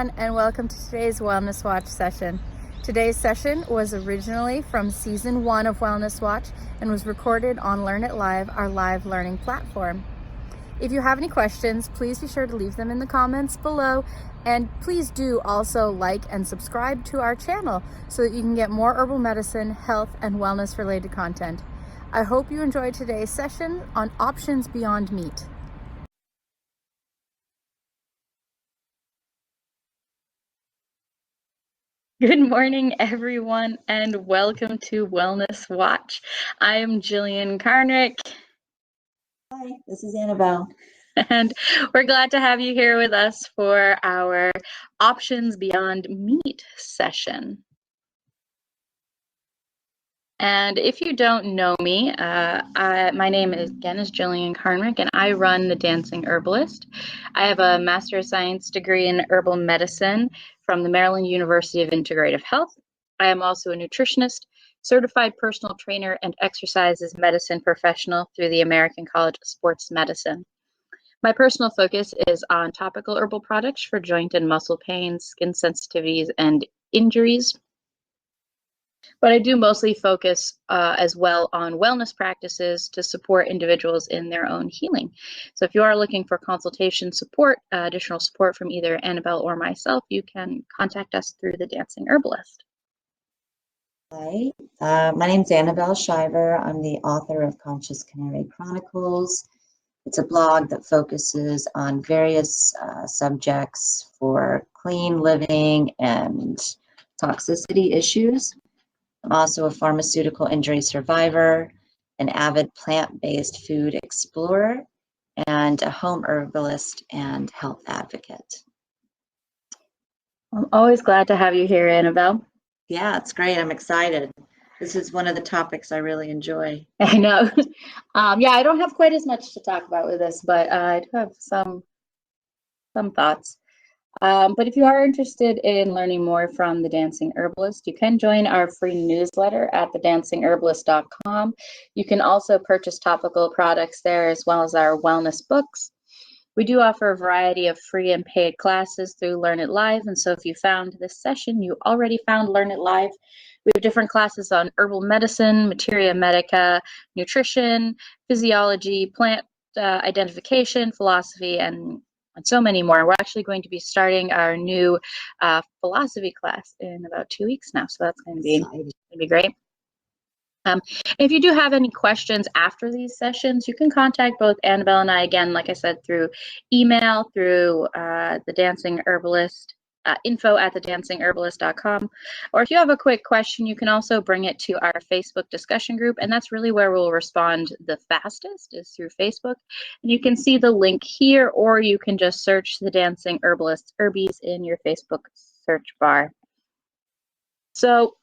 everyone, and welcome to today's Wellness Watch session. Today's session was originally from Season 1 of Wellness Watch and was recorded on Learn It Live, our live learning platform. If you have any questions, please be sure to leave them in the comments below, and please do also like and subscribe to our channel so that you can get more herbal medicine, health, and wellness related content. I hope you enjoyed today's session on options beyond meat. Good morning, everyone, and welcome to Wellness Watch. I am Jillian Karnick. Hi, this is Annabelle. And we're glad to have you here with us for our Options Beyond Meat session. And if you don't know me, my name is Jillian Karnick, and I run The Dancing Herbalist. I have a Master of Science degree in herbal medicine from the Maryland University of Integrative Health. I am also a nutritionist, certified personal trainer, and exercises medicine professional through the American College of Sports Medicine. My personal focus is on topical herbal products for joint and muscle pains, skin sensitivities, and injuries. But I do mostly focus as well on wellness practices to support individuals in their own healing. So if you are looking for consultation support, additional support from either Annabelle or myself, you can contact us through The Dancing Herbalist. Hi, my name is Annabelle Shiver. I'm the author of Conscious Canary Chronicles. It's a blog that focuses on various subjects for clean living and toxicity issues. I'm also a pharmaceutical injury survivor, an avid plant-based food explorer, and a home herbalist and health advocate. I'm always glad to have you here, Annabelle. Yeah, it's great. I'm excited. This is one of the topics I really enjoy. I know. Yeah, I don't have quite as much to talk about with this, but I do have some thoughts. But if you are interested in learning more from The Dancing Herbalist, you can join our free newsletter at thedancingherbalist.com. You can also purchase topical products there as well as our wellness books. We do offer a variety of free and paid classes through Learn It Live. And so if you found this session, you already found Learn It Live. We have different classes on herbal medicine, materia medica, nutrition, physiology, plant identification, philosophy, and so many more. We're actually going to be starting our new philosophy class in about 2 weeks now. So that's going to be great. If you do have any questions after these sessions, you can contact both Annabelle and I, again, like I said, through email, through The Dancing Herbalist, info@thedancingherbalist.com. Or if you have a quick question, you can also bring it to our Facebook discussion group, and that's really where we'll respond the fastest, is through Facebook. And you can see the link here, or you can just search The Dancing Herbalist Herbies in your Facebook search bar. So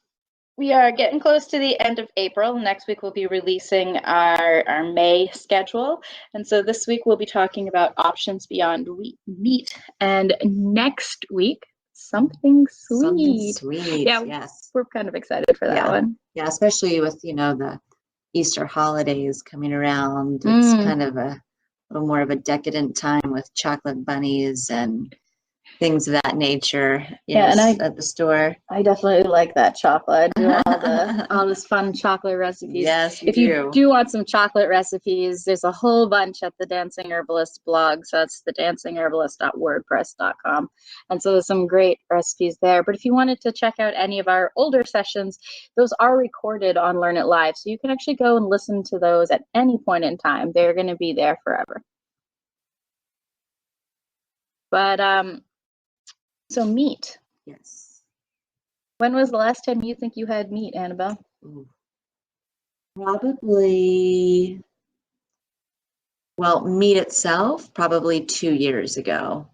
we are getting close to the end of April. Next week, we'll be releasing our May schedule. And so this week, we'll be talking about options beyond meat. And next week, something sweet. Something sweet, yeah, yes. We're kind of excited for that one. Yeah, especially with, the Easter holidays coming around. It's kind of a little more of a decadent time with chocolate bunnies and things of that nature, at the store. I definitely like that chocolate. I do all this fun chocolate recipes. Yes, if you do want some chocolate recipes, there's a whole bunch at the Dancing Herbalist blog. So that's thedancingherbalist.wordpress.com. And so there's some great recipes there. But if you wanted to check out any of our older sessions, those are recorded on Learn It Live. So you can actually go and listen to those at any point in time. They're going to be there forever. But so meat. Yes. When was the last time you think you had meat, Annabelle? Probably, meat itself, probably 2 years ago.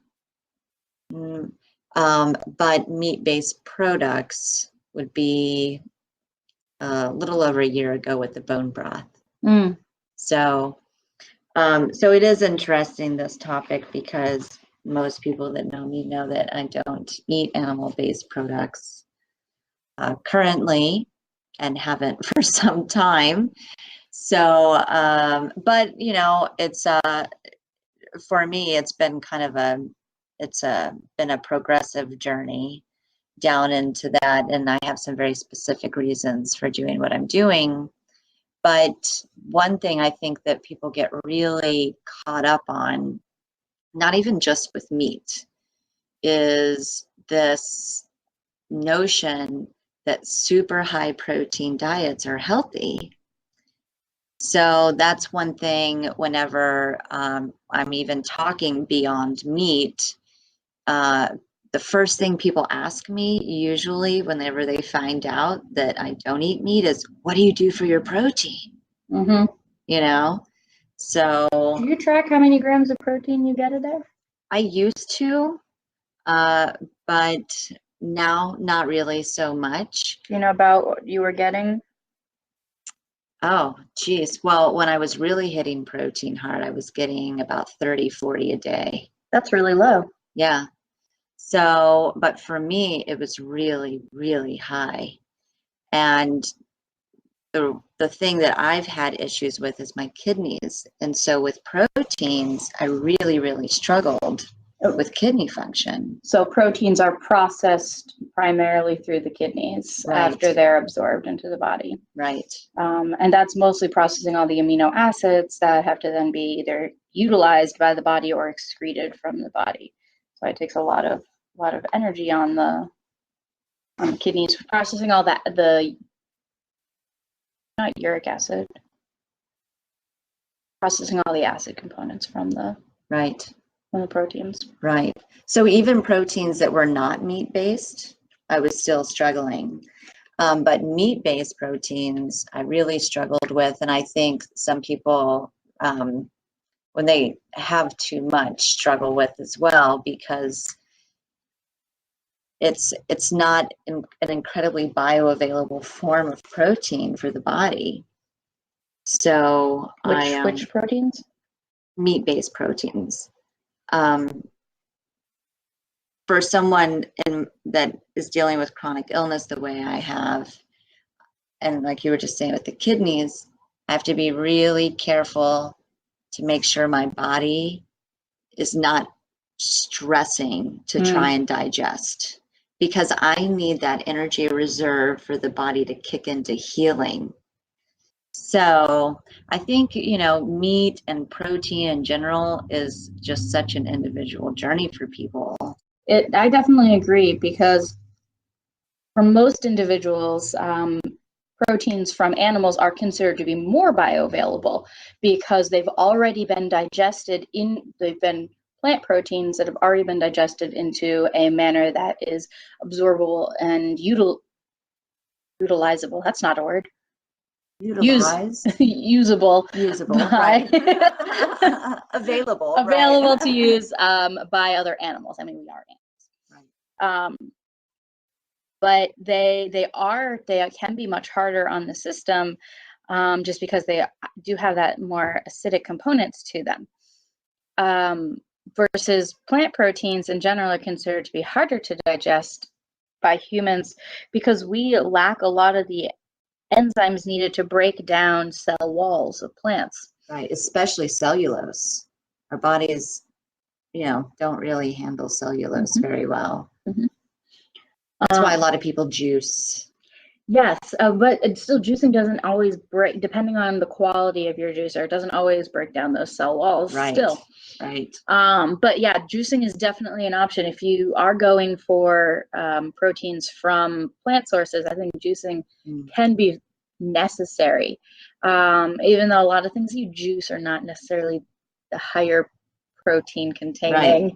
But meat-based products would be a little over a year ago with the bone broth. So it is interesting, this topic, because most people that know me know that I don't eat animal-based products currently, and haven't for some time. So, but it's for me, it's been kind of been a progressive journey down into that, and I have some very specific reasons for doing what I'm doing. But one thing I think that people get really caught up on, not even just with meat, is this notion that super high protein diets are healthy. So that's one thing whenever I'm even talking beyond meat. The first thing people ask me, usually whenever they find out that I don't eat meat, is, what do you do for your protein? Mm-hmm. You know? So Do you track how many grams of protein you get a day? I used to, but now not really so much. Do you know about what you were getting? Oh, geez. Well, when I was really hitting protein hard, I was getting about 30, 40 a day. That's really low. Yeah. So, but for me, it was really, really high. And the thing that I've had issues with is my kidneys. And so with proteins, I really, really struggled with kidney function. So proteins are processed primarily through the kidneys Right. after they're absorbed into the body. Right. And that's mostly processing all the amino acids that have to then be either utilized by the body or excreted from the body. So it takes a lot of energy on the kidneys processing all that, the not uric acid, processing all the acid components from the Right. proteins. Right. So even proteins that were not meat-based, I was still struggling. But meat-based proteins, I really struggled with. And I think some people, when they have too much, struggle with as well, because it's not an incredibly bioavailable form of protein for the body. So Which proteins? Meat-based proteins. For someone that is dealing with chronic illness the way I have, and like you were just saying with the kidneys, I have to be really careful to make sure my body is not stressing to try and digest, because I need that energy reserve for the body to kick into healing. So I think, meat and protein in general is just such an individual journey for people. I definitely agree, because for most individuals, proteins from animals are considered to be more bioavailable because they've already been digested they've been plant proteins that have already been digested into a manner that is absorbable and utilizable. That's not a word. Usable. Right. Available right. To use by other animals. I mean, we are animals. Right. But they can be much harder on the system, just because they do have that more acidic components to them. Versus plant proteins in general are considered to be harder to digest by humans because we lack a lot of the enzymes needed to break down cell walls of plants. Right, especially cellulose. Our bodies, don't really handle cellulose very well. That's why a lot of people juice. Yes, but still juicing doesn't always break, depending on the quality of your juicer, it doesn't always break down those cell walls. Right. Still. Right. But yeah, juicing is definitely an option. If you are going for proteins from plant sources, I think juicing can be necessary. Even though a lot of things you juice are not necessarily the higher protein containing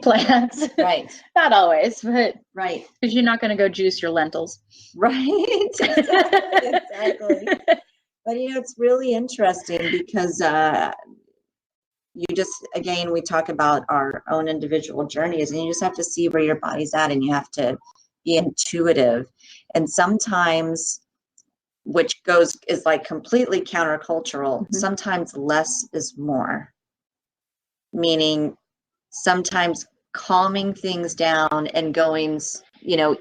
plants. Right. Not always, but right. Because you're not going to go juice your lentils. Right. Exactly. But it's really interesting because we talk about our own individual journeys, and you just have to see where your body's at, and you have to be intuitive. And sometimes, which is like completely countercultural, sometimes less is more. Meaning sometimes calming things down and going,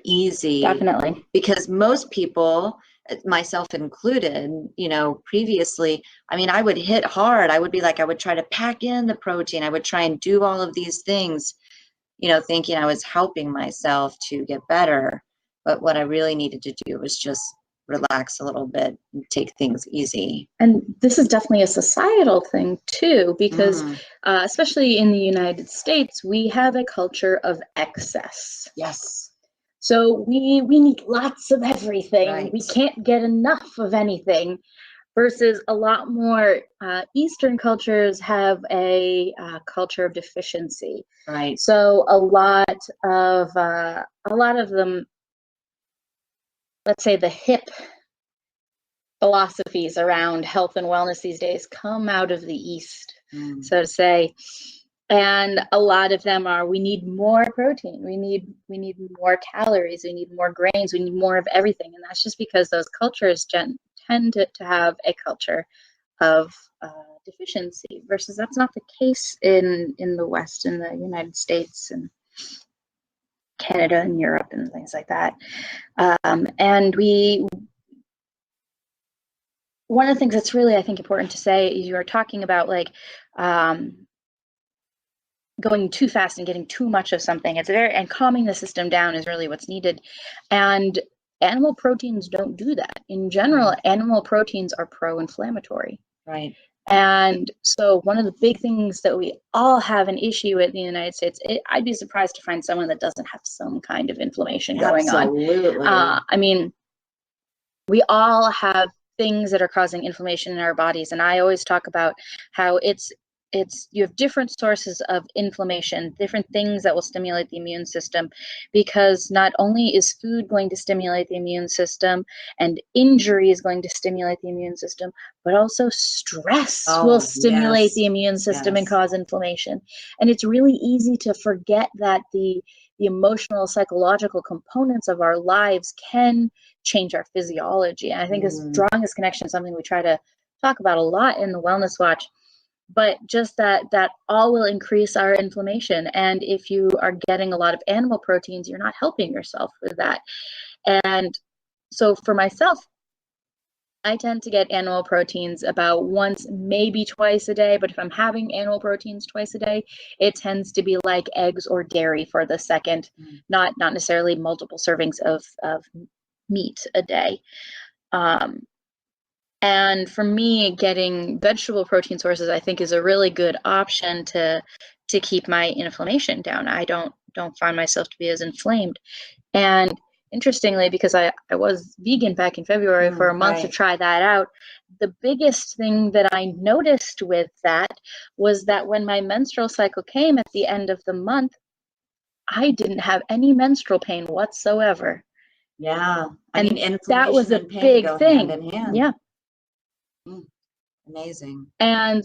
easy. Definitely. Because most people, myself included, previously, I would hit hard. I would try to pack in the protein. I would try and do all of these things, thinking I was helping myself to get better. But what I really needed to do was just relax a little bit and take things easy. And this is definitely a societal thing too, because Mm. especially in the United States, we have a culture of excess. Yes. So we need lots of everything. Right. We can't get enough of anything. Versus a lot more Eastern cultures have a culture of deficiency. Right. So a lot of them, let's say the hip philosophies around health and wellness these days come out of the East, so to say. And a lot of them are, we need more protein, we need more calories, we need more grains, we need more of everything. And that's just because those cultures tend to have a culture of deficiency, versus that's not the case in the West, in the United States and Canada and Europe and things like that. And one of the things that's really, I think, important to say is you are talking about like going too fast and getting too much of something. And calming the system down is really what's needed. And animal proteins don't do that. In general, animal proteins are pro-inflammatory. Right. And so one of the big things that we all have an issue with in the United States, I'd be surprised to find someone that doesn't have some kind of inflammation going on. Absolutely. I mean, we all have things that are causing inflammation in our bodies. And I always talk about how you have different sources of inflammation, different things that will stimulate the immune system, because not only is food going to stimulate the immune system and injury is going to stimulate the immune system, but also stress will stimulate the immune system and cause inflammation. And it's really easy to forget that the emotional, psychological components of our lives can change our physiology. And I think drawing this connection is something we try to talk about a lot in the Wellness Watch. But just that all will increase our inflammation. And if you are getting a lot of animal proteins, you're not helping yourself with that. And so for myself, I tend to get animal proteins about once, maybe twice a day. But if I'm having animal proteins twice a day, it tends to be like eggs or dairy for the second, not necessarily multiple servings of meat a day. And for me, getting vegetable protein sources, I think, is a really good option to keep my inflammation down. I don't find myself to be as inflamed. And interestingly, because I was vegan back in February for a month to try that out, the biggest thing that I noticed with that was that when my menstrual cycle came at the end of the month, I didn't have any menstrual pain whatsoever. Yeah. I mean, inflammation that was a and pain big go thing. hand in hand. Yeah. Amazing. And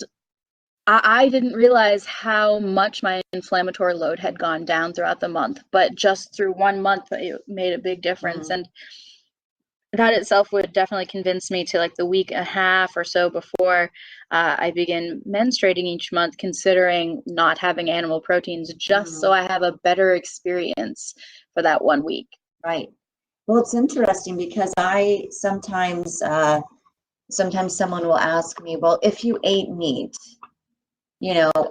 I didn't realize how much my inflammatory load had gone down throughout the month, but just through 1 month, it made a big difference. And that itself would definitely convince me to, like, the week and a half or so before I begin menstruating each month, considering not having animal proteins, just so I have a better experience for that 1 week. Right. Well, it's interesting because I sometimes someone will ask me, well, if you ate meat,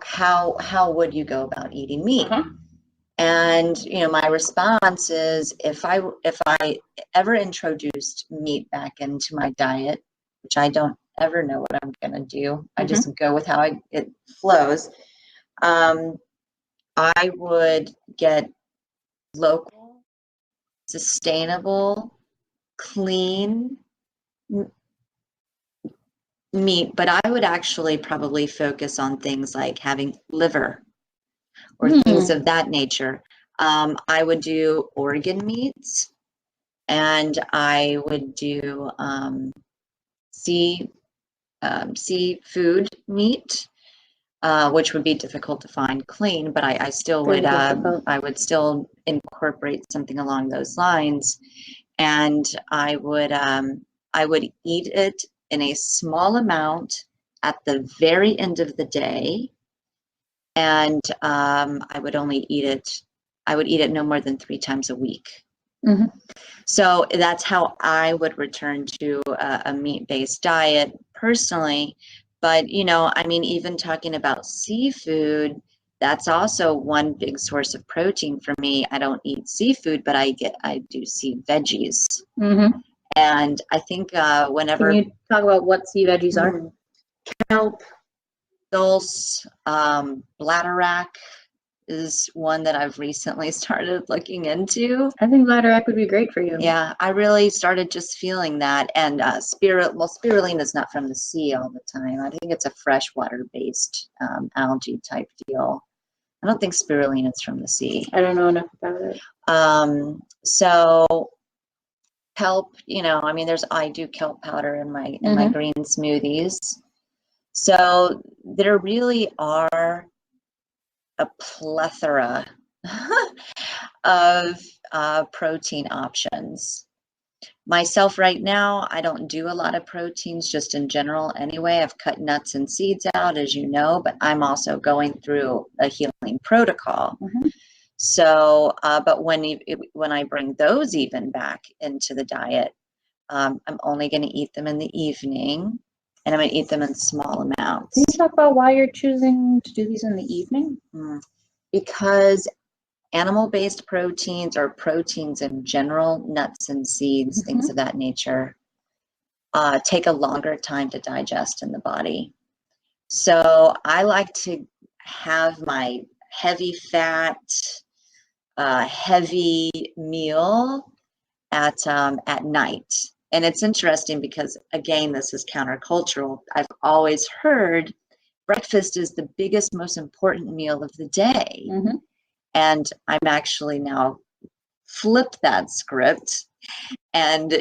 how would you go about eating meat? And my response is, if I ever introduced meat back into my diet, which I don't ever know what I'm gonna do, I just go with how it flows. I would get local, sustainable, clean meat, but I would actually probably focus on things like having liver or things of that nature. I would do organ meats, and I would do seafood meat, which would be difficult to find clean, but I still would I would still incorporate something along those lines, and I would eat it in a small amount at the very end of the day, and I would eat it no more than 3 times a week. So that's how I would return to a meat-based diet personally. But I mean, even talking about seafood, that's also one big source of protein for me. I don't eat seafood, but I do see veggies. Mm-hmm. And I think whenever Can you talk about what sea veggies are? kelp, dulse, bladderwrack is one that I've recently started looking into. I think bladderwrack would be great for you. Yeah, I really started just feeling that. And spirulina is not from the sea all the time. I think it's a freshwater based algae type deal. I don't think spirulina is from the sea. I don't know enough about it. So kelp, I mean, I do kelp powder in my green smoothies. So there really are a plethora of protein options. Myself right now, I don't do a lot of proteins just in general anyway. I've cut nuts and seeds out, as you know, but I'm also going through a healing protocol. So, but when I bring those even back into the diet, I'm only going to eat them in the evening, and I'm going to eat them in small amounts. Can you talk about why you're choosing to do these in the evening? Because animal-based proteins, or proteins in general, nuts and seeds, things of that nature, take a longer time to digest in the body. So I like to have my heavy fat, heavy meal at night. And it's interesting because, again, this is countercultural. I've always heard breakfast is the biggest, most important meal of the day. And I'm actually now flipped that script. And,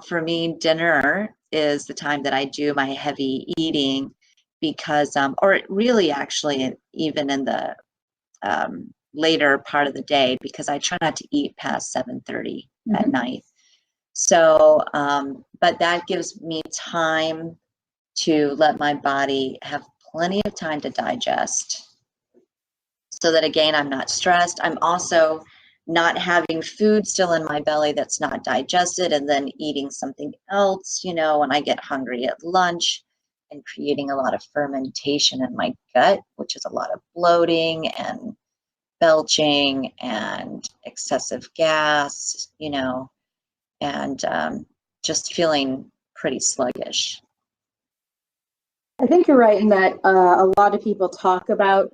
for me, dinner is the time that I do my heavy eating because, or really actually even in the later part of the day, because I try not to eat past 7:30 at night. So, but that gives me time to let my body have plenty of time to digest, so that, again, I'm not stressed. I'm also not having food still in my belly that's not digested and then eating something else, when I get hungry at lunch, and creating a lot of fermentation in my gut, which is a lot of bloating and belching and excessive gas, and just feeling pretty sluggish. I think you're right in that a lot of people talk about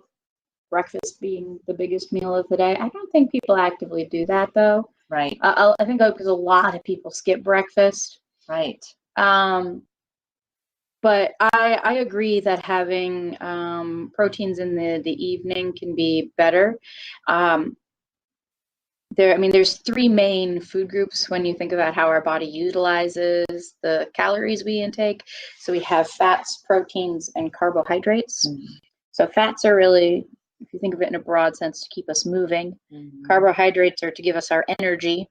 breakfast being the biggest meal of the day. I don't think people actively do that, though. Right. I think because a lot of people skip breakfast. Right. But I agree that having proteins in the evening can be better. There's three main food groups when you think about how our body utilizes the calories we intake. So we have fats, proteins, and carbohydrates. So fats are really, if you think of it in a broad sense, to keep us moving. Carbohydrates are to give us our energy,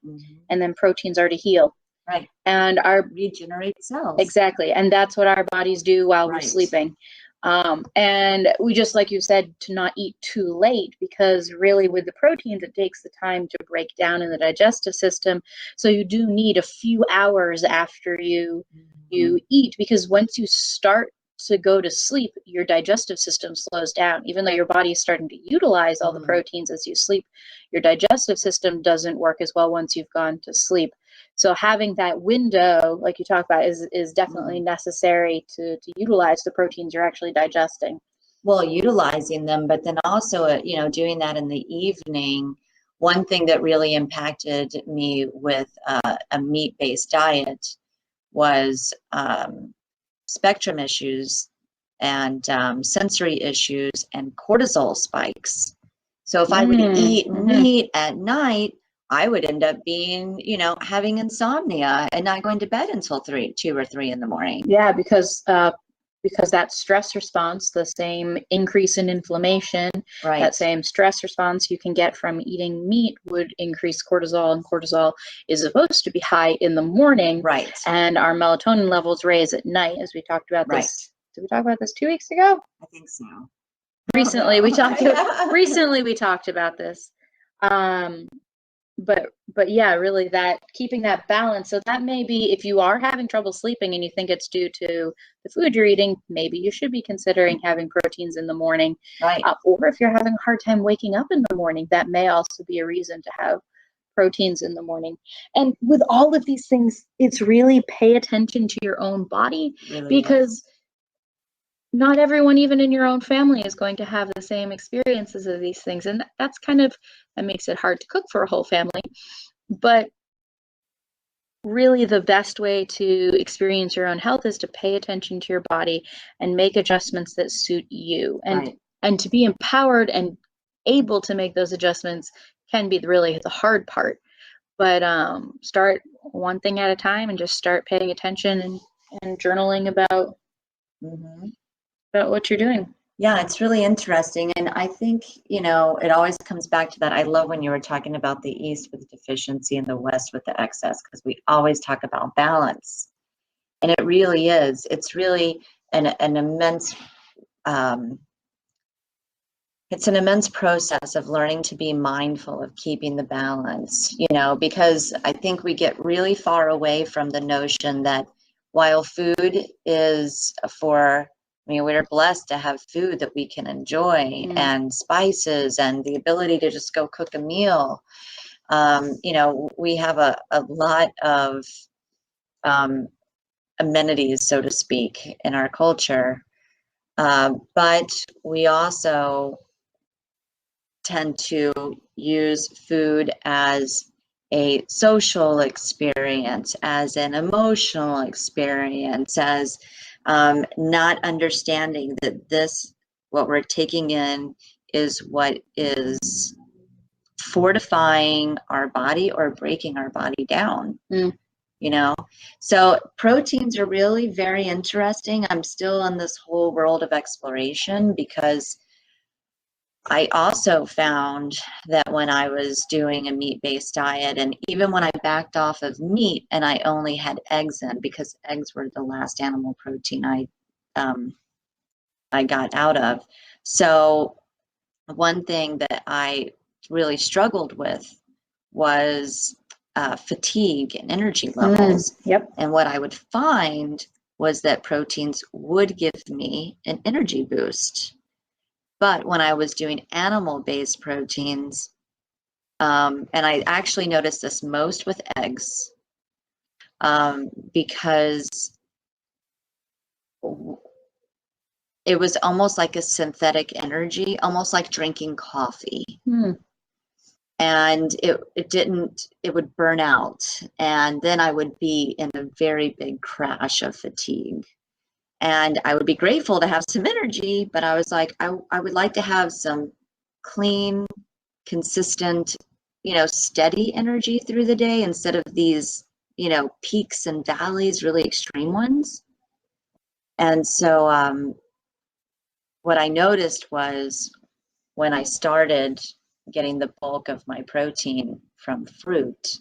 and then proteins are to heal. Right. And regenerate cells. Exactly. And that's what our bodies do while we're sleeping. And we just, like you said, to not eat too late, because really with the proteins, it takes the time to break down in the digestive system. So you do need a few hours after you eat, because once you start to go to sleep, your digestive system slows down. Even though your body is starting to utilize all the proteins as you sleep, your digestive system doesn't work as well once you've gone to sleep. So having that window, like you talk about, is definitely necessary to utilize the proteins you're actually digesting. Well, utilizing them, but then also, doing that in the evening. One thing that really impacted me with a meat-based diet was spectrum issues and sensory issues and cortisol spikes. So if I would eat meat at night, I would end up being, having insomnia and not going to bed until 2 or 3 in the morning. Yeah, because that stress response, the same increase in inflammation, that same stress response you can get from eating meat would increase cortisol, and cortisol is supposed to be high in the morning. Right. And our melatonin levels raise at night, as we talked about this. Did we talk about this 2 weeks ago? I think so. Recently we talked about this. but yeah, really that keeping that balance. So that may be if you are having trouble sleeping and you think it's due to the food you're eating, maybe you should be considering having proteins in the morning. Right. Or if you're having a hard time waking up in the morning, that may also be a reason to have proteins in the morning. And with all of these things, it's really pay attention to your own body, Really because is. not everyone, even in your own family, is going to have the same experiences of these things. And that's kind of, that makes it hard to cook for a whole family. But really, the best way to experience your own health is to pay attention to your body and make adjustments that suit you. Right. And to be empowered and able to make those adjustments can be really the hard part. But start one thing at a time and just start paying attention and journaling about Mm-hmm. about what you're doing. Yeah, it's really interesting. And I think, it always comes back to that. I love when you were talking about the East with the deficiency and the West with the excess, because we always talk about balance. And it really is. It's really an immense, it's an immense process of learning to be mindful of keeping the balance, because I think we get really far away from the notion that while food is we're blessed to have food that we can enjoy and spices and the ability to just go cook a meal. We have a lot of amenities, so to speak, in our culture. But we also tend to use food as a social experience, as an emotional experience, as not understanding that what we're taking in is what is fortifying our body or breaking our body down. So proteins are really very interesting. I'm still in this whole world of exploration, because I also found that when I was doing a meat-based diet, and even when I backed off of meat and I only had eggs in, because eggs were the last animal protein I got out of. So one thing that I really struggled with was fatigue and energy levels. Yep. And what I would find was that proteins would give me an energy boost. But when I was doing animal-based proteins, and I actually noticed this most with eggs, because it was almost like a synthetic energy, almost like drinking coffee. And it would burn out. And then I would be in a very big crash of fatigue. And I would be grateful to have some energy, but I was like, I would like to have some clean, consistent, steady energy through the day, instead of these, peaks and valleys, really extreme ones. And so what I noticed was, when I started getting the bulk of my protein from fruit,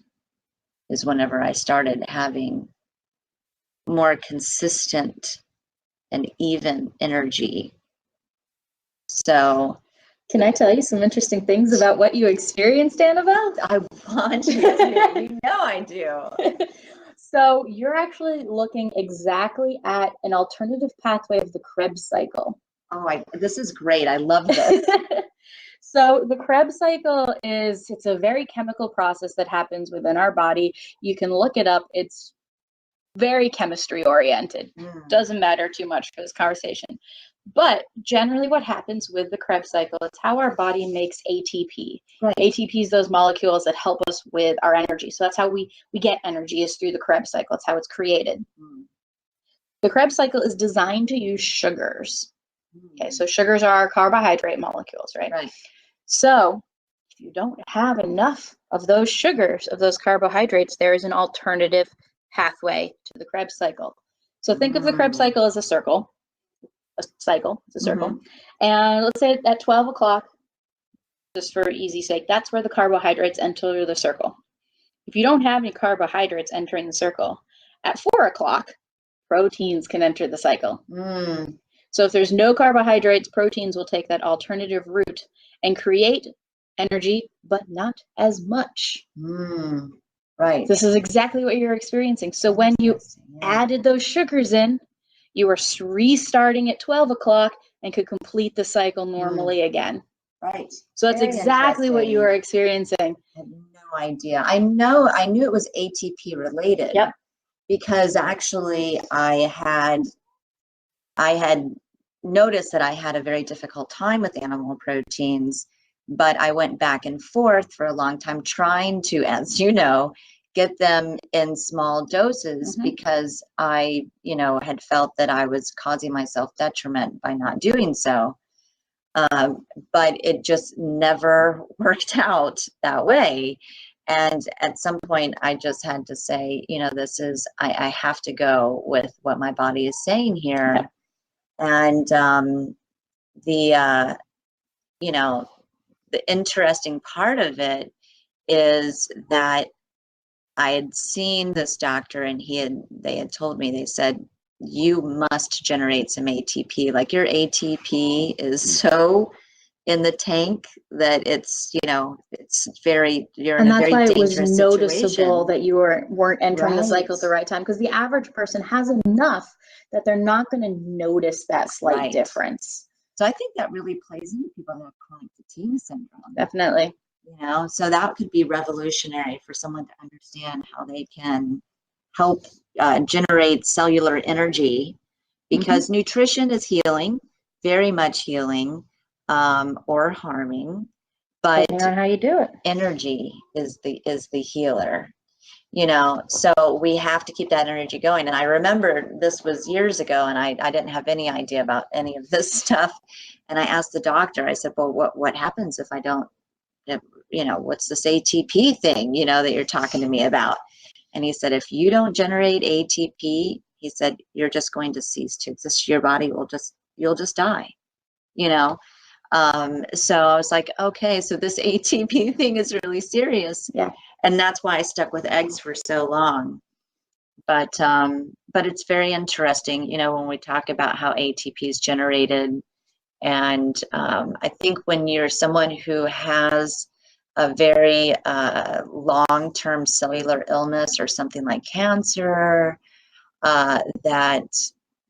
is whenever I started having more consistent and even energy. So, can I tell you some interesting things about what you experienced, Annabelle? I want you to. You know I do. So you're actually looking exactly at an alternative pathway of the Krebs cycle. Oh, this is great. I love this. So the Krebs cycle it's a very chemical process that happens within our body. You can look it up. It's very chemistry oriented. Doesn't matter too much for this conversation. But generally what happens with the Krebs cycle, it's how our body makes ATP. Right. ATP is those molecules that help us with our energy. So that's how we get energy, is through the Krebs cycle. It's how it's created. The Krebs cycle is designed to use sugars. Okay, so sugars are our carbohydrate molecules, right? Right. So if you don't have enough of those sugars, of those carbohydrates, there is an alternative pathway to the Krebs cycle. So think of the Krebs cycle as a circle. It's a circle. And let's say at 12 o'clock, just for easy sake, that's where the carbohydrates enter the circle. If you don't have any carbohydrates entering the circle, at 4 o'clock, proteins can enter the cycle. So if there's no carbohydrates, proteins will take that alternative route and create energy, but not as much. Right. This is exactly what you're experiencing. So when you added those sugars in, you were restarting at 12 o'clock and could complete the cycle normally again. Right. So that's exactly what you are experiencing. I had no idea. I knew it was ATP related. Yep. Because actually I had noticed that I had a very difficult time with animal proteins, but I went back and forth for a long time trying to, as you know, get them in small doses because I, had felt that I was causing myself detriment by not doing so. But it just never worked out that way. And at some point, I just had to say, I have to go with what my body is saying here. Yep. And the interesting part of it is that I had seen this doctor, and they had told me, they said, you must generate some ATP. Like, your ATP is so in the tank that it's, it's very, you're in a very dangerous situation. And that's why it was noticeable that you weren't entering the cycle at the right time, because the average person has enough that they're not going to notice that slight difference. So I think that really plays into people that have chronic fatigue syndrome. Definitely. So that could be revolutionary for someone to understand how they can help generate cellular energy, because nutrition is healing, very much healing, or harming, but depending on how you do it, energy is the healer. So we have to keep that energy going. And I remember this was years ago, and I didn't have any idea about any of this stuff. And I asked the doctor, I said, well, what happens if I don't, what's this ATP thing, that you're talking to me about? And he said, if you don't generate ATP, he said, you're just going to cease to exist. Your body you'll just die, So I was like, okay, so this ATP thing is really serious. Yeah. And that's why I stuck with eggs for so long. But it's very interesting, when we talk about how ATP is generated. And I think when you're someone who has a very long-term cellular illness or something like cancer, that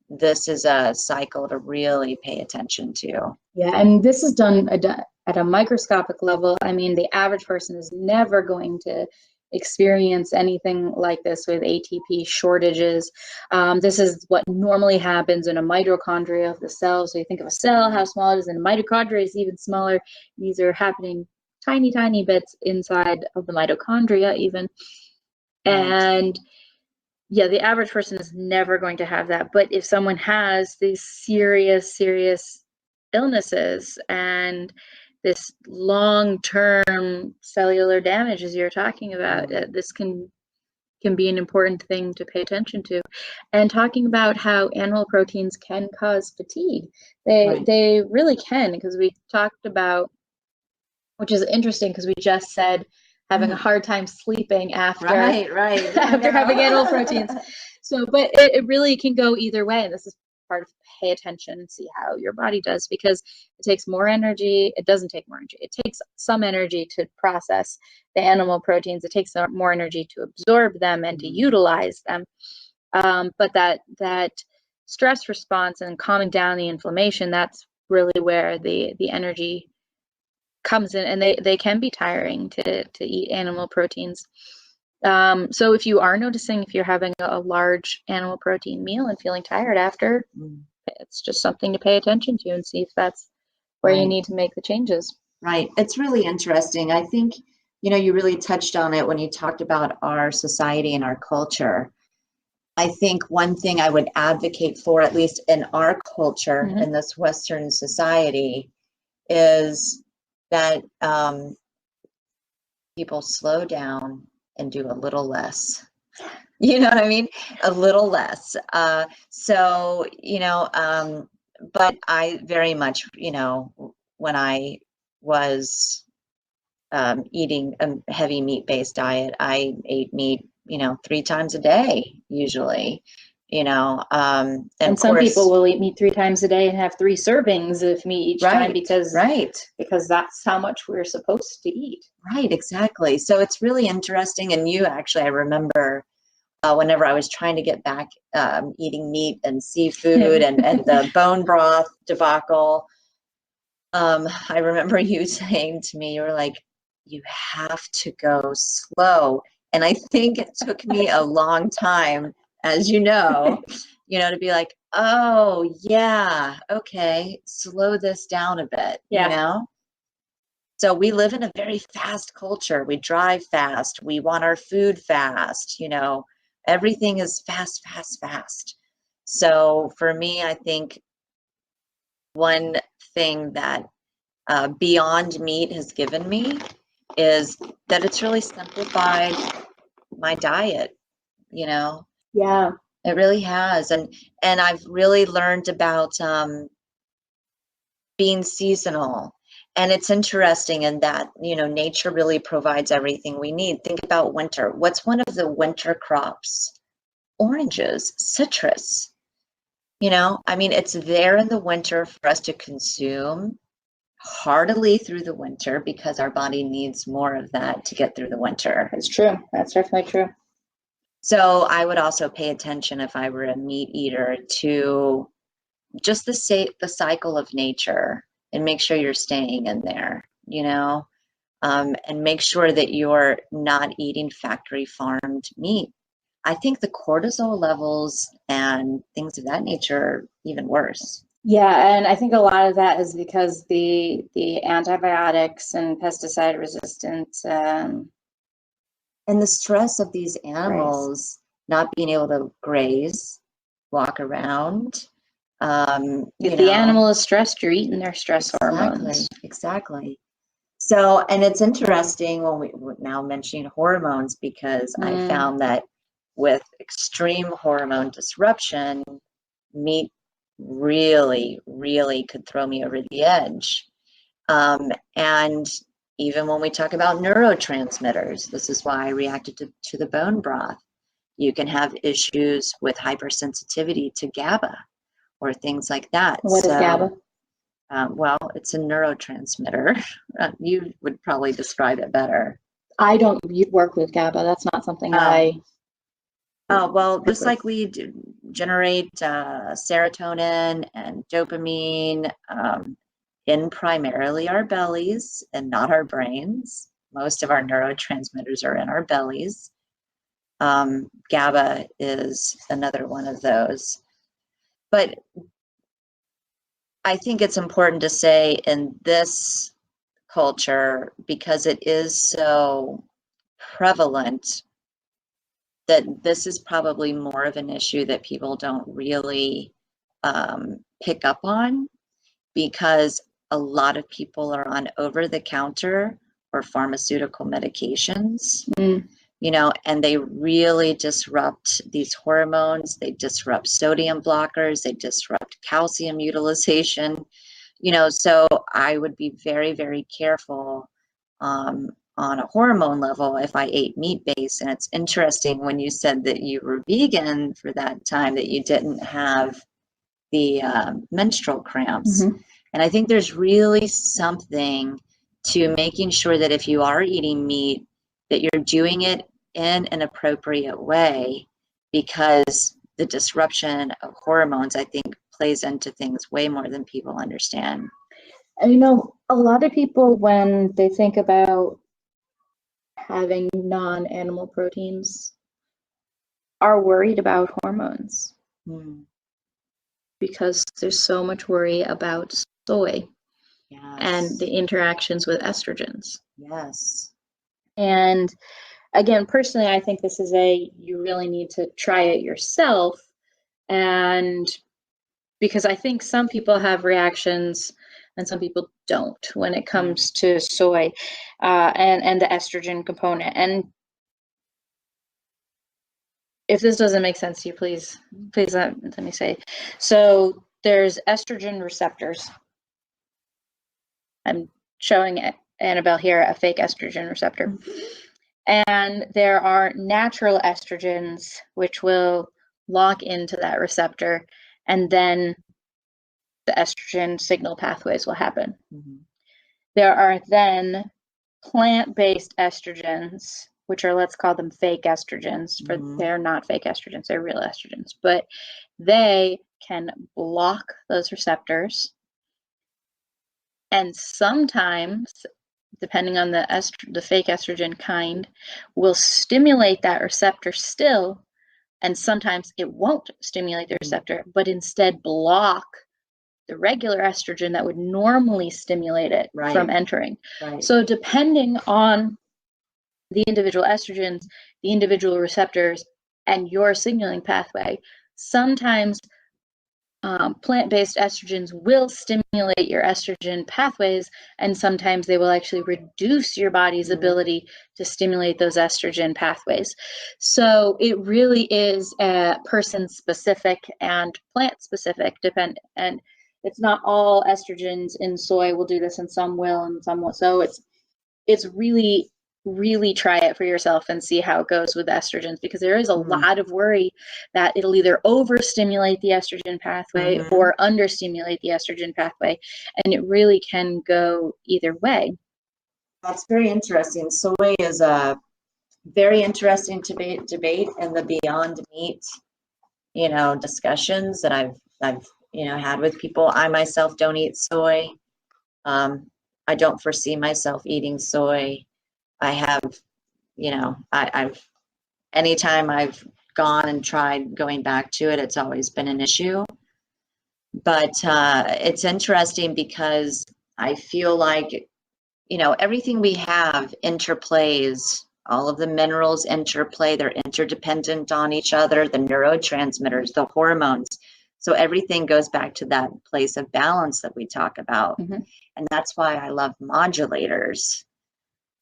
this is a cycle to really pay attention to. Yeah, and this is done at a microscopic level. I mean, the average person is never going to experience anything like this with ATP shortages. This is what normally happens in a mitochondria of the cell. So you think of a cell, how small it is, and a mitochondria is even smaller. These are happening tiny, tiny bits inside of the mitochondria even. And yeah, the average person is never going to have that. But if someone has these serious, serious illnesses and this long-term cellular damage, as you're talking about, this can be an important thing to pay attention to. And talking about how animal proteins can cause fatigue, they really can, because we talked about, which is interesting, because we just said having a hard time sleeping after after having animal proteins. So, but it really can go either way, and this is part of pay attention and see how your body does, because it takes more energy. It doesn't take more energy. It takes some energy to process the animal proteins. It takes more energy to absorb them and to utilize them. But that stress response and calming down the inflammation, that's really where the energy comes in, and they can be tiring to eat animal proteins. So if you are noticing, if you're having a large animal protein meal and feeling tired after, it's just something to pay attention to and see if that's where you need to make the changes. Right. It's really interesting. I think, you really touched on it when you talked about our society and our culture. I think one thing I would advocate for, at least in our culture, in this Western society, is that people slow down and do a little less. You know what I mean? A little less. But I very much, when I was eating a heavy meat-based diet, I ate meat, 3 times a day, usually. And And of some course, people will eat meat 3 times a day and have 3 servings of meat each time because that's how much we're supposed to eat. Right, exactly. So it's really interesting. And I remember whenever I was trying to get back eating meat and seafood and the bone broth debacle, I remember you saying to me, you were like, you have to go slow. And I think it took me a long time, as you know, to be like, oh, yeah, okay, slow this down a bit, So we live in a very fast culture. We drive fast. We want our food fast. Everything is fast, fast, fast. So for me, I think one thing that Beyond Meat has given me is that it's really simplified my diet. Yeah. It really has. And I've really learned about being seasonal. And it's interesting in that, nature really provides everything we need. Think about winter. What's one of the winter crops? Oranges, citrus. It's there in the winter for us to consume heartily through the winter because our body needs more of that to get through the winter. It's true. That's definitely true. So I would also pay attention if I were a meat eater to just the cycle of nature and make sure you're staying in there, and make sure that you're not eating factory farmed meat. I think the cortisol levels and things of that nature are even worse. Yeah, and I think a lot of that is because the antibiotics and pesticide resistant and the stress of these animals not being able to graze, walk around. If the animal is stressed, you're eating their stress hormones. Exactly. So, and it's interesting when we're now mentioning hormones because I found that with extreme hormone disruption, meat really, really could throw me over the edge. And even when we talk about neurotransmitters, this is why I reacted to the bone broth. You can have issues with hypersensitivity to GABA or things like that. What is GABA? Well, it's a neurotransmitter. You would probably describe it better. I don't work with GABA. That's not something I... Oh, well, just like we generate serotonin and dopamine in primarily our bellies and not our brains. Most of our neurotransmitters are in our bellies. GABA is another one of those. But I think it's important to say in this culture, because it is so prevalent, that this is probably more of an issue that people don't really pick up on, because a lot of people are on over-the-counter or pharmaceutical medications, and they really disrupt these hormones. They disrupt sodium blockers. They disrupt calcium utilization. So I would be very, very careful on a hormone level if I ate meat-based. And it's interesting when you said that you were vegan for that time that you didn't have the menstrual cramps. And I think there's really something to making sure that if you are eating meat, that you're doing it in an appropriate way, because the disruption of hormones, I think, plays into things way more than people understand. And a lot of people, when they think about having non-animal proteins, are worried about hormones. Because there's so much worry about soy and the interactions with estrogens. Yes. And again, personally, I think this is you really need to try it yourself. And because I think some people have reactions and some people don't when it comes to soy and the estrogen component. And if this doesn't make sense to you, please let me say. So there's estrogen receptors. I'm showing Annabelle here a fake estrogen receptor. And there are natural estrogens, which will lock into that receptor, and then the estrogen signal pathways will happen. Mhm. There are then plant-based estrogens, which are, let's call them fake estrogens, for they're not fake estrogens, they're real estrogens, but they can block those receptors. And sometimes, depending on the fake estrogen kind, will stimulate that receptor still, and sometimes it won't stimulate the receptor, but instead block the regular estrogen that would normally stimulate it from entering. So depending on the individual estrogens, the individual receptors, and your signaling pathway, sometimes plant-based estrogens will stimulate your estrogen pathways, and sometimes they will actually reduce your body's ability to stimulate those estrogen pathways. So it really is person-specific and plant-specific, and it's not all estrogens in soy will do this, and some will, and some won't. So it's really try it for yourself and see how it goes with estrogens, because there is a lot of worry that it'll either overstimulate the estrogen pathway or understimulate the estrogen pathway, and it really can go either way. That's very interesting. Soy is a very interesting debate in the Beyond Meat, discussions that I've had with people. I myself don't eat soy. I don't foresee myself eating soy. I have, I've anytime I've gone and tried going back to it, it's always been an issue. But it's interesting because I feel like, everything we have interplays. All of the minerals interplay. They're interdependent on each other, the neurotransmitters, the hormones. So everything goes back to that place of balance that we talk about. And that's why I love modulators.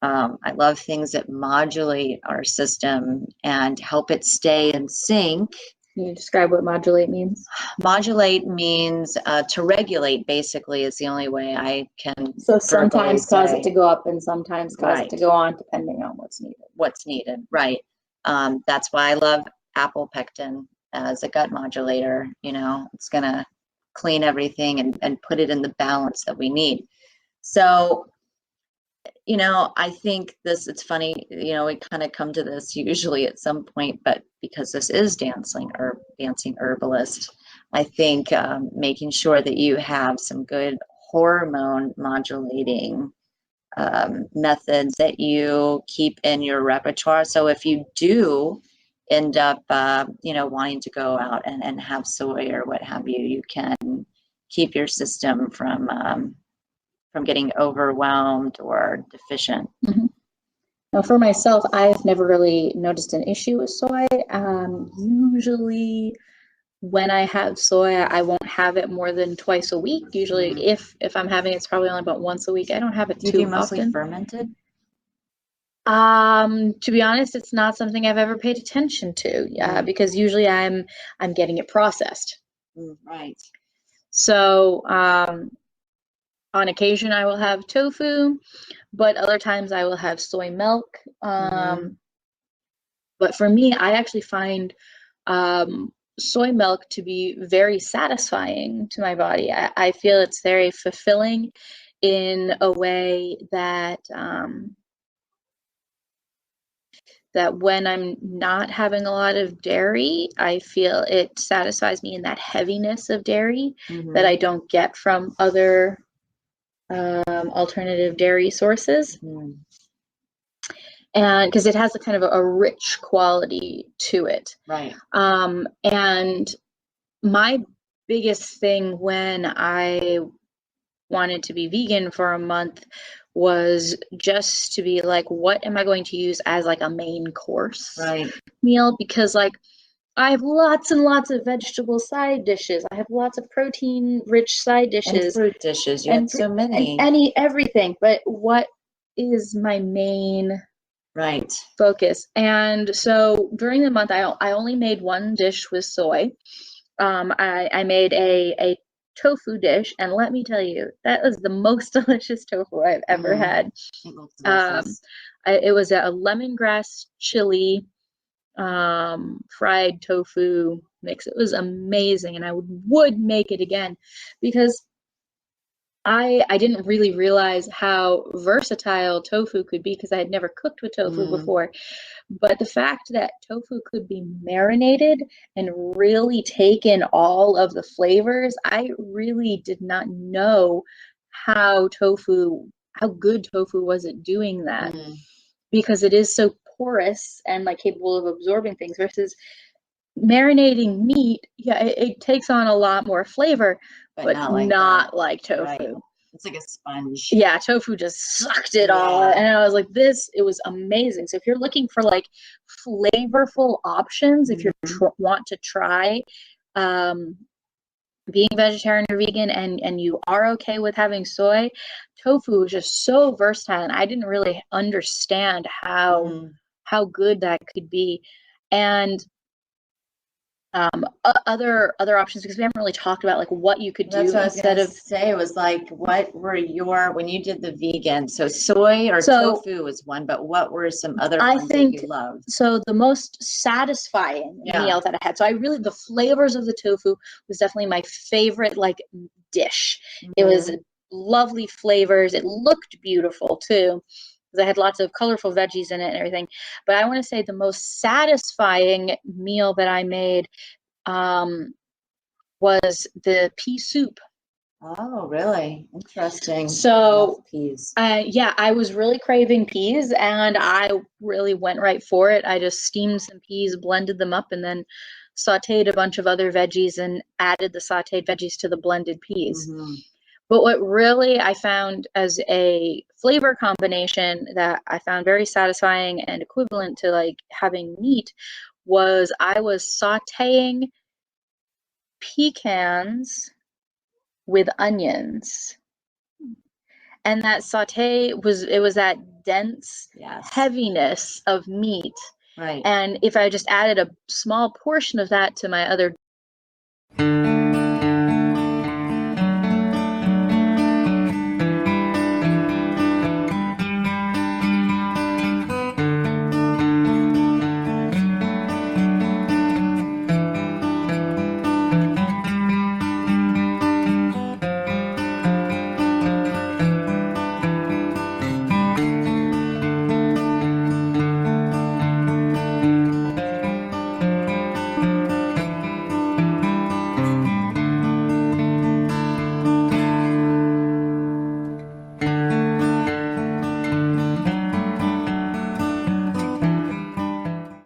I love things that modulate our system and help it stay in sync. Can you describe what modulate means? Modulate means to regulate, basically, is the only way I can. So sometimes cause it to go up and sometimes cause it to go on, depending on what's needed. Right. That's why I love apple pectin as a gut modulator. It's going to clean everything and put it in the balance that we need. So, I think it's funny, we kind of come to this usually at some point, but because this is Dancing Herbalist, I think making sure that you have some good hormone modulating methods that you keep in your repertoire. So if you do end up, wanting to go out and have soy or what have you, you can keep your system from getting overwhelmed or deficient. Now, for myself, I've never really noticed an issue with soy. Usually, when I have soy, I won't have it more than twice a week. Usually, if I'm having it, it's probably only about once a week. I don't have it too often. Do you do mostly fermented? To be honest, it's not something I've ever paid attention to. Because usually I'm getting it processed. Right. So on occasion, I will have tofu, but other times I will have soy milk. But for me, I actually find soy milk to be very satisfying to my body. I feel it's very fulfilling in a way that that when I'm not having a lot of dairy, I feel it satisfies me in that heaviness of dairy that I don't get from other alternative dairy sources. And because it has a kind of a rich quality to it. Right. And my biggest thing when I wanted to be vegan for a month was just to be like, what am I going to use as like a main course meal? Because like I have lots and lots of vegetable side dishes. I have lots of protein-rich side dishes. And fruit dishes. You have so many. And everything. But what is my main focus? And so during the month, I only made one dish with soy. I made a tofu dish, and let me tell you, that was the most delicious tofu I've ever had. It looks delicious. It was a lemongrass chili fried tofu mix. It was amazing, and I would make it again because I didn't really realize how versatile tofu could be because I had never cooked with tofu before. But the fact that tofu could be marinated and really take in all of the flavors, I really did not know how good tofu was at doing that because it is so porous and like capable of absorbing things versus marinating meat. Yeah, it takes on a lot more flavor, but not like tofu. Right. It's like a sponge. Yeah, tofu just sucked it all. And I was like, it was amazing. So if you're looking for like flavorful options, if you want to try being vegetarian or vegan and you are okay with having soy, tofu is just so versatile. And I didn't really understand how good that could be. And other options, because we haven't really talked about like what you could do instead of say. It was like, what were when you did the vegan, so soy or tofu was one, but what were some other ones that you loved? So the most satisfying meal that I had, so the flavors of the tofu was definitely my favorite like dish. It was lovely flavors. It looked beautiful too, because I had lots of colorful veggies in it and everything. But I want to say the most satisfying meal that I made was the pea soup. Oh, really? Interesting. So, peas. I was really craving peas, and I really went right for it. I just steamed some peas, blended them up, and then sauteed a bunch of other veggies and added the sauteed veggies to the blended peas. But what really I found as a flavor combination that I found very satisfying and equivalent to like having meat was I was sauteing pecans with onions. And that saute was that dense heaviness of meat. Right. And if I just added a small portion of that to my other